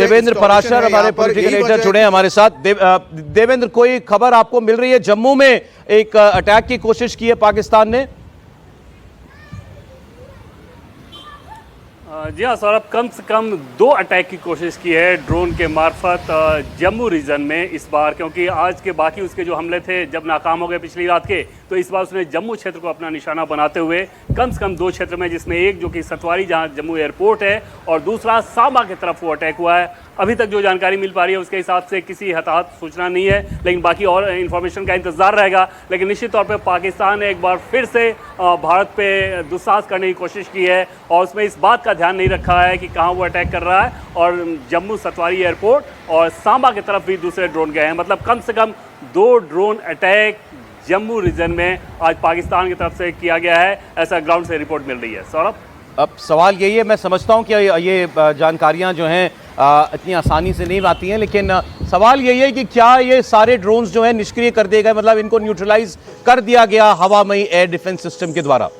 देवेंद्र पराशर हमारे political editor जुड़े हैं हमारे साथ। देवेंद्र, कोई खबर आपको मिल रही है? जम्मू में एक अटैक की कोशिश की है पाकिस्तान ने। जी हाँ सौरभ, कम से कम 2 अटैक की कोशिश की है ड्रोन के मार्फत जम्मू रीजन में इस बार, क्योंकि आज के बाकी उसके जो हमले थे जब नाकाम हो गए पिछली रात के, तो इस बार उसने जम्मू क्षेत्र को अपना निशाना बनाते हुए कम से कम 2 क्षेत्र में, जिसमें एक जो कि सतवारी जहां जम्मू एयरपोर्ट है और दूसरा सांबा की तरफ वो अटैक हुआ है। अभी तक जो जानकारी मिल पा रही है उसके हिसाब से किसी हताहत सूचना नहीं है, लेकिन बाकी और इन्फॉर्मेशन का इंतजार रहेगा। लेकिन निश्चित तौर पे पाकिस्तान ने एक बार फिर से भारत पे दुस्साहस करने की कोशिश की है और उसमें इस बात का ध्यान नहीं रखा है कि कहाँ वो अटैक कर रहा है। और जम्मू सतवारी एयरपोर्ट और सांबा की तरफ भी दूसरे ड्रोन गए हैं। मतलब कम से कम 2 ड्रोन अटैक जम्मू रीजन में आज पाकिस्तान की तरफ से किया गया है, ऐसा ग्राउंड से रिपोर्ट मिल रही है। सौरभ, अब सवाल यही है, मैं समझता हूं कि ये जानकारियां जो हैं इतनी आसानी से नहीं आती हैं, लेकिन सवाल यही है कि क्या ये सारे ड्रोन्स जो हैं निष्क्रिय कर दिए गए, मतलब इनको न्यूट्रलाइज कर दिया गया हवामई एयर डिफेंस सिस्टम के द्वारा?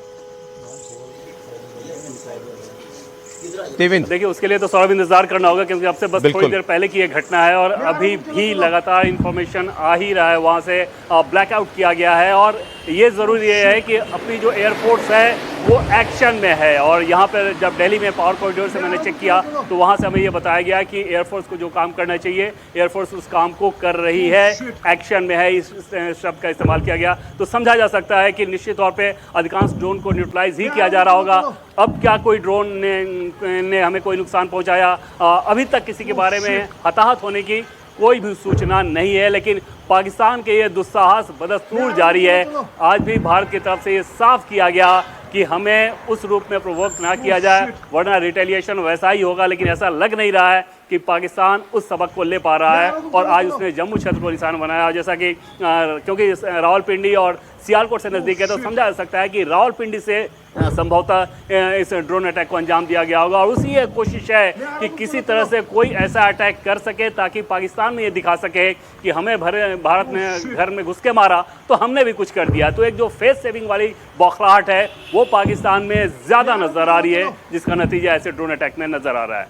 देखिए, उसके लिए तो सौरभ इंतजार करना होगा, क्योंकि अब से बस थोड़ी देर पहले की ये घटना है और अभी भी लगातार इंफॉर्मेशन आ ही रहा है। वहाँ से ब्लैकआउट किया गया है और ये ज़रूरी है कि अपनी जो एयरफोर्स है वो एक्शन में है। और यहाँ पर जब दिल्ली में पावर कॉरिडोर से मैंने चेक किया तो वहाँ से हमें ये बताया गया कि एयरफोर्स को जो काम करना चाहिए एयरफोर्स उस काम को कर रही है, एक्शन में है। इस शब्द का इस्तेमाल किया गया तो समझा जा सकता है कि निश्चित तौर पे अधिकांश ड्रोन को न्यूट्रलाइज ही किया जा रहा होगा। अब क्या कोई ड्रोन ने हमें कोई नुकसान पहुँचाया, अभी तक किसी के बारे में हताहत होने की कोई भी सूचना नहीं है। लेकिन पाकिस्तान के ये दुस्साहस बदस्तूर जारी है। आज भी भारत की तरफ से ये साफ किया गया कि हमें उस रूप में प्रोवोक ना किया जाए, वरना रिटेलिएशन वैसा ही होगा। लेकिन ऐसा लग नहीं रहा है कि पाकिस्तान उस सबक को ले पा रहा है और आज उसने जम्मू क्षेत्र को निशाना बनाया। जैसा कि क्योंकि रावलपिंडी और सियालकोट से नज़दीक है तो समझा जा सकता है कि रावलपिंडी से संभवतः इस ड्रोन अटैक को अंजाम दिया गया होगा। और उसी एक कोशिश है कि किसी तरह से कोई ऐसा अटैक कर सके ताकि पाकिस्तान में ये दिखा सके कि हमें भारत में घर में घुस के मारा तो हमने भी कुछ कर दिया। तो एक जो फेस सेविंग वाली बौखलाहट है वो पाकिस्तान में ज़्यादा नज़र आ रही है, जिसका नतीजा ऐसे ड्रोन अटैक में नज़र आ रहा है।